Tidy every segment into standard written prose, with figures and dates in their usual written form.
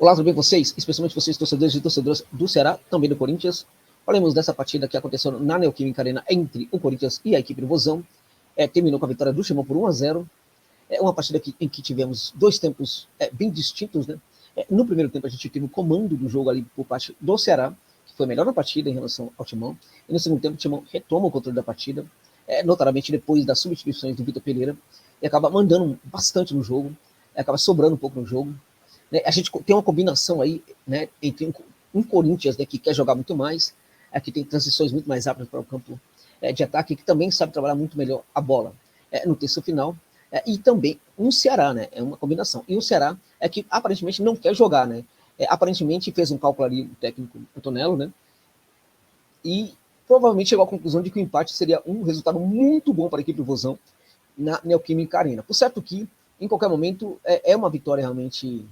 Olá, tudo bem com vocês? Especialmente vocês, torcedores e torcedoras do Ceará, também do Corinthians. Falemos dessa partida que aconteceu na Neoquímica Arena entre o Corinthians e a equipe do Vozão. Terminou com a vitória do Timão por 1-0. É uma partida em que tivemos dois tempos bem distintos, né? No primeiro tempo a gente teve o comando do jogo ali por parte do Ceará, que foi melhor na partida em relação ao Timão. E no segundo tempo o Timão retoma o controle da partida, notadamente depois das substituições do Vitor Pereira, e acaba mandando bastante no jogo, acaba sobrando um pouco no jogo. Né? A gente tem uma combinação aí, né, entre um Corinthians, né, que quer jogar muito mais, que tem transições muito mais rápidas para o campo de ataque, que também sabe trabalhar muito melhor a bola no terço final, e também um Ceará, né, é uma combinação. E o Ceará é que aparentemente não quer jogar, né, aparentemente fez um cálculo ali, o técnico Antonello, né, e provavelmente chegou à conclusão de que o empate seria um resultado muito bom para a equipe do Vozão na Neoquímica Arena. Por certo que, em qualquer momento, é uma vitória realmente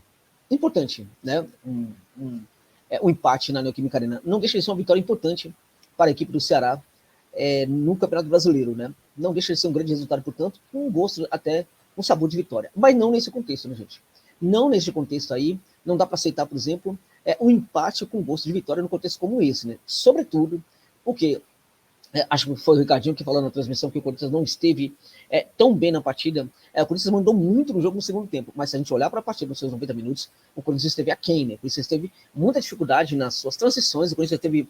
importante, né? Um empate na Neoquímica Arena não deixa de ser uma vitória importante para a equipe do Ceará no Campeonato Brasileiro, né? Não deixa de ser um grande resultado, portanto, com um gosto até, um sabor de vitória. Mas não nesse contexto, né, gente? Não nesse contexto aí, não dá para aceitar, por exemplo, um empate com gosto de vitória num contexto como esse, né? Sobretudo porque acho que foi o Ricardinho que falou na transmissão que o Corinthians não esteve tão bem na partida. O Corinthians mandou muito no jogo no segundo tempo, mas se a gente olhar para a partida nos seus 90 minutos, o Corinthians esteve aquém, né? O Corinthians teve muita dificuldade nas suas transições, o Corinthians teve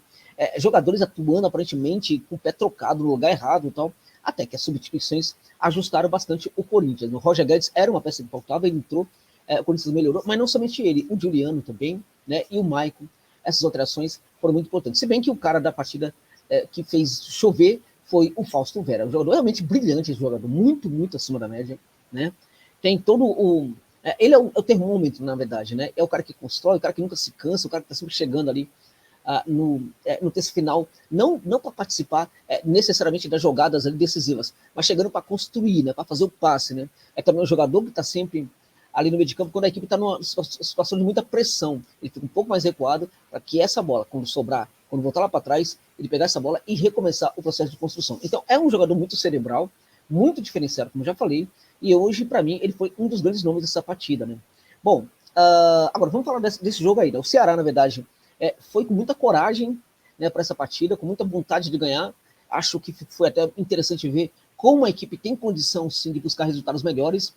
jogadores atuando aparentemente com o pé trocado no lugar errado e tal, até que as substituições ajustaram bastante o Corinthians. O Roger Guedes era uma peça que faltava, ele entrou, o Corinthians melhorou, mas não somente ele, o Juliano também, né? E o Maicon, essas alterações foram muito importantes. Se bem que o cara da partida que fez chover foi o Fausto Vera. Um jogador realmente brilhante, esse jogador, muito, muito acima da média, né? Tem todo o... ele é o termômetro, na verdade, né? É o cara que constrói, o cara que nunca se cansa, o cara que está sempre chegando ali no terço final, não para participar necessariamente das jogadas ali decisivas, mas chegando para construir, né? Para fazer o passe, né? É também um jogador que está sempre ali no meio de campo, quando a equipe está numa situação de muita pressão, ele fica um pouco mais recuado para que essa bola, quando sobrar, quando voltar lá para trás, ele pegar essa bola e recomeçar o processo de construção. Então, é um jogador muito cerebral, muito diferenciado, como já falei, e hoje, para mim, ele foi um dos grandes nomes dessa partida, né? Bom, agora vamos falar desse jogo aí, né? O Ceará, na verdade, foi com muita coragem, né, para essa partida, com muita vontade de ganhar. Acho que foi até interessante ver como a equipe tem condição, sim, de buscar resultados melhores.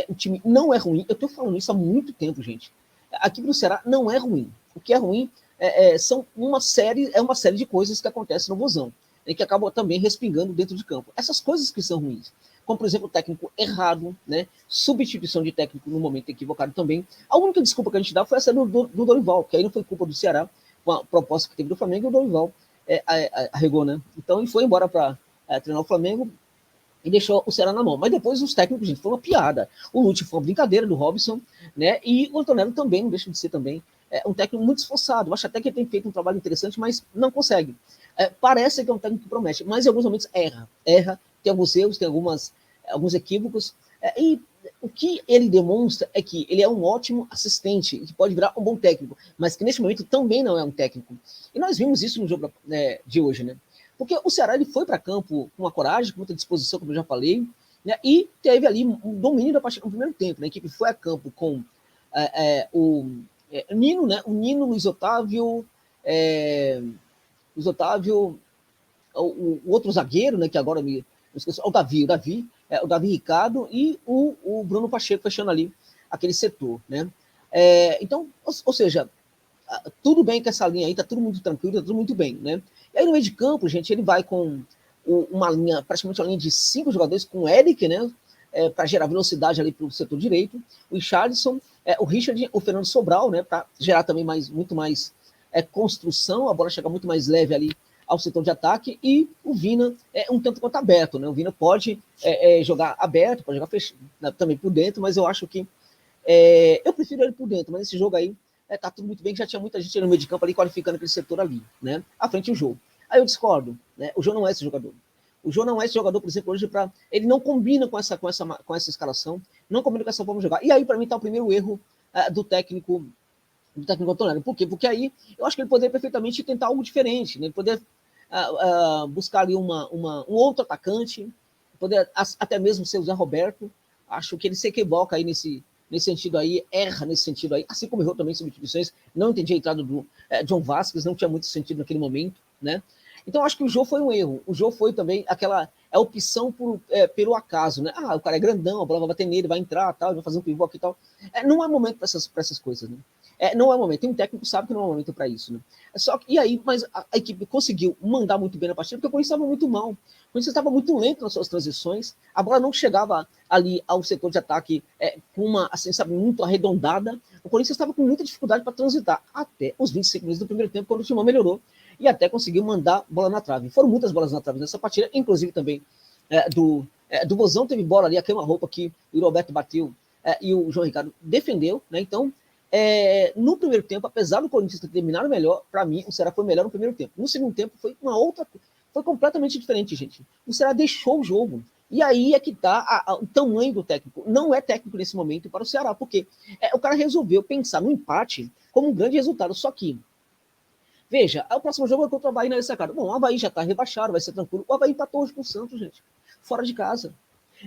O time não é ruim, eu estou falando isso há muito tempo, gente. A equipe do Ceará não é ruim. O que é ruim são uma série de coisas que acontecem no Vozão, né, que acabam também respingando dentro de campo. Essas coisas que são ruins, como por exemplo o técnico errado, né, substituição de técnico no momento equivocado também. A única desculpa que a gente dá foi essa do Dorival, que aí não foi culpa do Ceará, com a proposta que teve do Flamengo, e o Dorival arregou, né? Então ele foi embora para treinar o Flamengo e deixou o Ceará na mão. Mas depois os técnicos, gente, foi uma piada. O Lute foi uma brincadeira do Robson, né? E o Antonello também, não deixa de ser também um técnico muito esforçado. Eu acho até que ele tem feito um trabalho interessante, mas não consegue. Parece que é um técnico que promete, mas em alguns momentos erra, tem alguns erros, tem alguns equívocos. E o que ele demonstra é que ele é um ótimo assistente, que pode virar um bom técnico, mas que neste momento também não é um técnico. E nós vimos isso no jogo de hoje, né? Porque o Ceará ele foi para campo com uma coragem, com muita disposição, como eu já falei, né, e teve ali um domínio da partida no primeiro tempo. Né, a equipe foi a campo com o Nino, né, o Nino, Luiz Otávio, o outro zagueiro, né, que agora me esqueci, o Davi Ricardo e o Bruno Pacheco fechando ali aquele setor. Né. Então, ou seja, tudo bem com essa linha aí, tá tudo muito tranquilo, tá tudo muito bem, né? E aí no meio de campo, gente, ele vai com uma linha, praticamente uma linha de 5 jogadores, com o Eric, né? Para gerar velocidade ali para o setor direito, o Richardson, o Richard, o Fernando Sobral, né? Para gerar também muito mais construção, a bola chega muito mais leve ali ao setor de ataque, e o Vina um tanto quanto aberto, né? O Vina pode jogar aberto, pode jogar fechado, também por dentro, mas eu acho que eu prefiro ele por dentro, mas esse jogo aí tá tudo muito bem, que já tinha muita gente no meio de campo ali qualificando aquele setor ali, né? À frente do jogo. Aí eu discordo, né? O João não é esse jogador. O João não é esse jogador, por exemplo, hoje ele não combina com essa escalação, não combina com essa forma de jogar. E aí, para mim, tá o primeiro erro do técnico Antonello. Por quê? Porque aí eu acho que ele poderia perfeitamente tentar algo diferente, né? Ele poderia buscar ali um outro atacante, poder até mesmo ser o Zé Roberto. Acho que ele se equivoca aí nesse nesse sentido aí, erra nesse sentido aí, assim como errou também substituições, não entendi a entrada do John Vasquez, não tinha muito sentido naquele momento, né? Então, acho que o jogo foi um erro. O jogo foi também aquela opção pelo acaso, né? O cara é grandão, a bola vai bater nele, vai entrar, tal, vai fazer um pivô aqui e tal. Não é momento para essas coisas, né? Não é momento. Tem um técnico que sabe que não é momento para isso, né? E aí, mas a equipe conseguiu mandar muito bem na partida, porque o Corinthians estava muito mal. O Corinthians estava muito lento nas suas transições, a bola não chegava ali ao setor de ataque com uma, assim, sabe, muito arredondada. O Corinthians estava com muita dificuldade para transitar até os 25 minutos do primeiro tempo, quando o Timão melhorou e até conseguiu mandar bola na trave. Foram muitas bolas na trave nessa partida, inclusive também do Vozão teve bola ali, a queima-roupa que o Roberto bateu e o João Ricardo defendeu, né? Então, no primeiro tempo, apesar do Corinthians ter terminado melhor, para mim, o Ceará foi melhor no primeiro tempo. No segundo tempo, foi foi completamente diferente, gente. O Ceará deixou o jogo. E aí é que está o tamanho do técnico. Não é técnico nesse momento para o Ceará, porque o cara resolveu pensar no empate como um grande resultado. Só que, veja, o próximo jogo é contra o Avaí na ressacada. Bom, o Avaí já está rebaixado, vai ser tranquilo. O Avaí empatou hoje com o Santos, gente, fora de casa.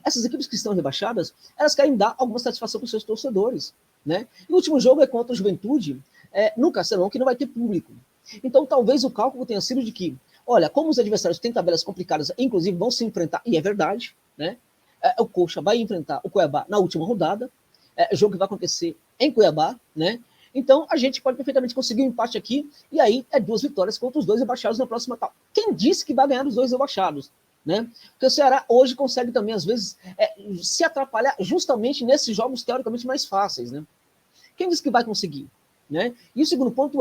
Essas equipes que estão rebaixadas, elas querem dar alguma satisfação para os seus torcedores, né? E o último jogo é contra o Juventude, no Castelão, que não vai ter público. Então, talvez o cálculo tenha sido de que, olha, como os adversários têm tabelas complicadas, inclusive vão se enfrentar, e é verdade, né? O Coxa vai enfrentar o Cuiabá na última rodada, jogo que vai acontecer em Cuiabá, né? Então, a gente pode perfeitamente conseguir um empate aqui, e aí 2 vitórias contra os 2 rebaixados na próxima etapa. Quem disse que vai ganhar os 2 rebaixados? Né? Porque o Ceará hoje consegue também, às vezes, se atrapalhar justamente nesses jogos teoricamente mais fáceis. Né? Quem disse que vai conseguir? Né? E o segundo ponto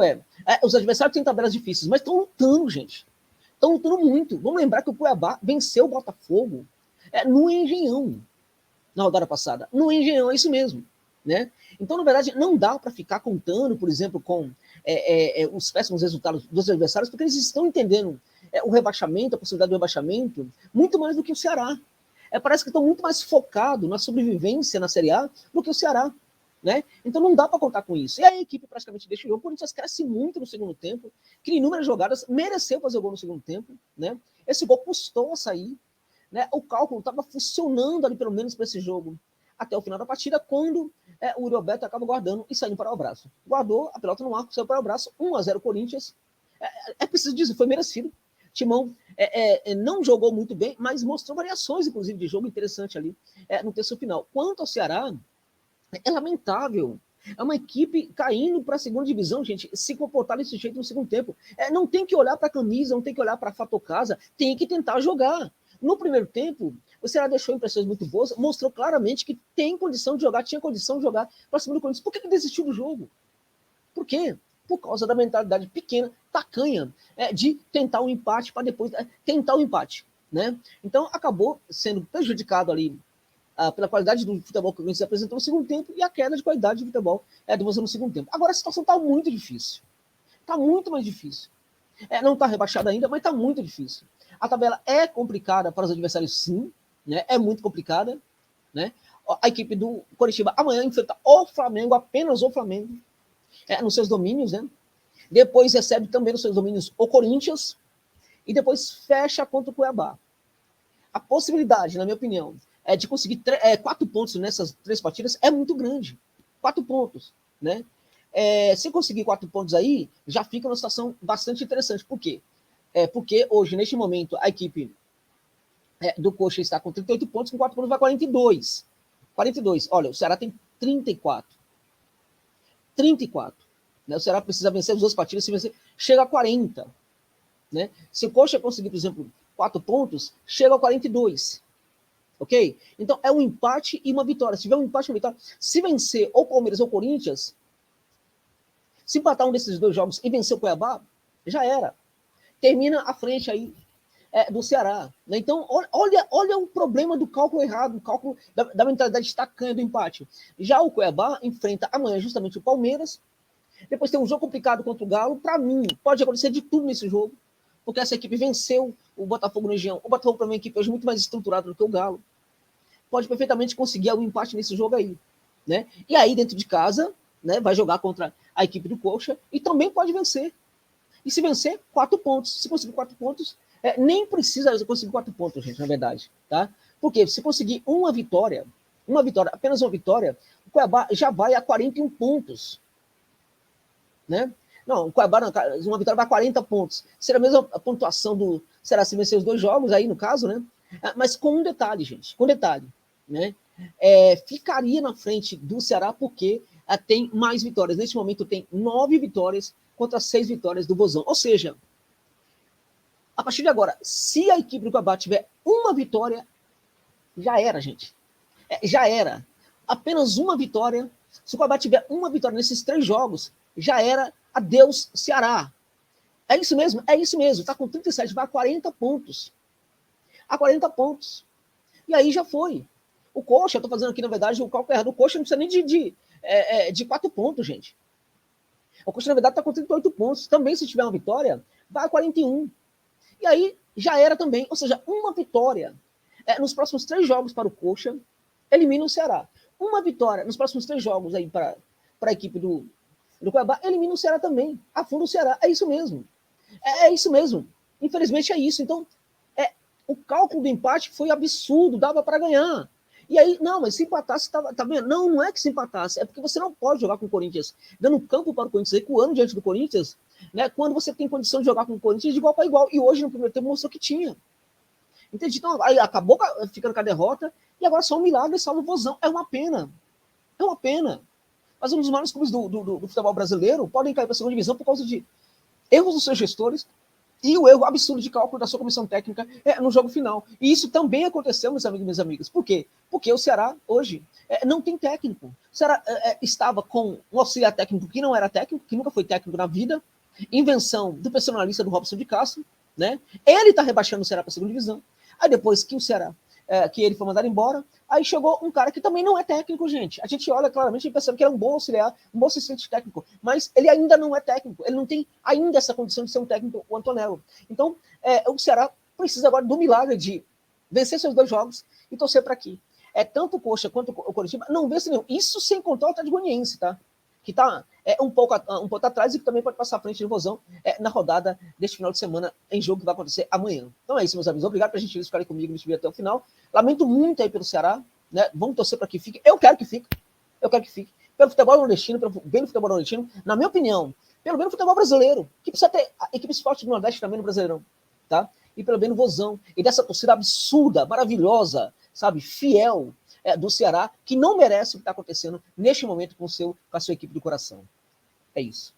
os adversários têm tabelas difíceis, mas estão lutando, gente. Estão lutando muito. Vamos lembrar que o Cuiabá venceu o Botafogo no Engenhão, na rodada passada. No Engenhão, é isso mesmo. Né? Então, na verdade, não dá para ficar contando, por exemplo, com os péssimos resultados dos adversários, porque eles estão entendendo o rebaixamento, a possibilidade do rebaixamento, muito mais do que o Ceará. Parece que estão muito mais focados na sobrevivência na Série A do que o Ceará. Né? Então não dá para contar com isso. E a equipe praticamente deixa o jogo. O Corinthians cresce muito no segundo tempo, cria inúmeras jogadas, mereceu fazer o gol no segundo tempo. Né? Esse gol custou a sair. Né? O cálculo estava funcionando ali, pelo menos, para esse jogo até o final da partida, quando o Roberto acaba guardando e saindo para o abraço. Guardou a pelota no arco, saiu para o abraço, 1-0 Corinthians. Preciso dizer, foi merecido. Timão não jogou muito bem, mas mostrou variações, inclusive, de jogo interessante ali no terço final. Quanto ao Ceará, é lamentável. É uma equipe caindo para a segunda divisão, gente, se comportar desse jeito no segundo tempo. Não tem que olhar para a camisa, não tem que olhar para a Fatocasa, tem que tentar jogar. No primeiro tempo, o Ceará deixou impressões muito boas, mostrou claramente que tem condição de jogar, tinha condição de jogar para cima do Corinthians. Por que ele desistiu do jogo? Por quê? Por causa da mentalidade pequena, tacanha, de tentar um empate para depois tentar o empate. Né? Então, acabou sendo prejudicado ali pela qualidade do futebol que o Corinthians apresentou no segundo tempo e a queda de qualidade do futebol do Vozão no segundo tempo. Agora, a situação está muito difícil. Está muito mais difícil. Não está rebaixada ainda, mas está muito difícil. A tabela é complicada para os adversários, sim. Né? É muito complicada. Né? A equipe do Coritiba amanhã enfrenta o Flamengo, apenas o Flamengo, nos seus domínios. Né? Depois recebe também nos seus domínios o Corinthians e depois fecha contra o Cuiabá. A possibilidade, na minha opinião, de conseguir 4 pontos nessas 3 partidas é muito grande. 4 pontos. Né? Se conseguir 4 pontos aí, já fica uma situação bastante interessante. Por quê? Porque hoje, neste momento, a equipe do Coxa está com 38 pontos, com 4 pontos vai 42. 42. Olha, o Ceará tem 34. 34. Né? O Ceará precisa vencer as 2 partidas, se vencer, chega a 40. Né? Se o Coxa conseguir, por exemplo, 4 pontos, chega a 42. Ok? Então, é um empate e uma vitória. Se tiver um empate e uma vitória, se vencer ou Palmeiras ou Corinthians, se empatar um desses 2 jogos e vencer o Cuiabá, já era. Termina à frente aí do Ceará. Né? Então, olha o problema do cálculo errado, o cálculo da mentalidade tacanha do empate. Já o Cuiabá enfrenta amanhã justamente o Palmeiras, depois tem um jogo complicado contra o Galo. Para mim, pode acontecer de tudo nesse jogo, porque essa equipe venceu o Botafogo no região. O Botafogo, para mim, é uma equipe hoje muito mais estruturada do que o Galo. Pode perfeitamente conseguir um empate nesse jogo aí. Né? E aí, dentro de casa, né, vai jogar contra a equipe do Coxa e também pode vencer. E se vencer, 4 pontos. Se conseguir 4 pontos, nem precisa conseguir 4 pontos, gente, na verdade. Tá? Porque se conseguir uma vitória, apenas uma vitória, Cuiabá já vai a 41 pontos. Né? Não, o Cuiabá, uma vitória vai a 40 pontos. Será a mesma pontuação do Ceará se vencer os 2 jogos aí, no caso, né? Mas com um detalhe, gente, com um detalhe, né? Ficaria na frente do Ceará porque tem mais vitórias. Neste momento tem 9 vitórias contra 6 vitórias do Vozão. Ou seja, a partir de agora, se a equipe do Cuiabá tiver uma vitória, já era, gente. Já era. Apenas uma vitória. Se o Cuiabá tiver uma vitória nesses 3 jogos, já era. Adeus, Ceará. É isso mesmo, é isso mesmo. Está com 37, vai a 40 pontos. A 40 pontos. E aí já foi. O Coxa, eu estou fazendo aqui, na verdade, o cálculo errado. O Coxa não precisa nem de 4 pontos, gente. O Coxa, na verdade, está com 38 pontos. Também, se tiver uma vitória, vai a 41. E aí já era também. Ou seja, uma vitória nos próximos 3 jogos para o Coxa, elimina o Ceará. Uma vitória nos próximos 3 jogos aí para a equipe do Cuiabá, elimina o Ceará também. Afunda o Ceará. É isso mesmo. É isso mesmo. Infelizmente é isso. Então, o cálculo do empate foi absurdo, dava para ganhar. E aí, não, mas se empatasse, tá vendo? Não, não é que se empatasse, é porque você não pode jogar com o Corinthians, dando campo para o Corinthians, recuando diante do Corinthians, né, quando você tem condição de jogar com o Corinthians de igual para igual. E hoje, no primeiro tempo, mostrou que tinha. Entendi? Então, aí acabou ficando com a derrota, e agora só um milagre salva o Vozão. É uma pena. É uma pena. Mas um dos maiores clubes do futebol brasileiro podem cair para a segunda divisão por causa de erros dos seus gestores, e o erro absurdo de cálculo da sua comissão técnica no jogo final. E isso também aconteceu, meus amigos e minhas amigas. Por quê? Porque o Ceará, hoje, não tem técnico. O Ceará estava com um auxiliar técnico que não era técnico, que nunca foi técnico na vida, invenção do personalista do Robson de Castro, né? Ele está rebaixando o Ceará para a segunda divisão. Aí depois que o Ceará, que ele foi mandado embora, aí chegou um cara que também não é técnico, gente. A gente olha claramente e percebe que ele é um bom auxiliar, um bom assistente técnico, mas ele ainda não é técnico, ele não tem ainda essa condição de ser um técnico, o Antonello. Então, o Ceará precisa agora do milagre de vencer seus 2 jogos e torcer para aqui. Tanto o Coxa quanto o Coritiba não vence nenhum. Isso sem contar o Atlético Goianiense, tá? Que está um pouco atrás e que também pode passar à frente de Vozão na rodada deste final de semana, em jogo que vai acontecer amanhã. Então é isso, meus amigos. Obrigado pela gente ficarem comigo neste vídeo até o final. Lamento muito aí pelo Ceará, né? Vamos torcer para que fique. Eu quero que fique. Eu quero que fique. Pelo futebol nordestino, pelo bem do futebol nordestino, na minha opinião, pelo bem do futebol brasileiro, que precisa ter equipes fortes do Nordeste também no Brasileirão, tá? E pelo bem do Vozão. E dessa torcida absurda, maravilhosa, sabe? Fiel, do Ceará, que não merece o que está acontecendo neste momento com a sua equipe do coração. É isso.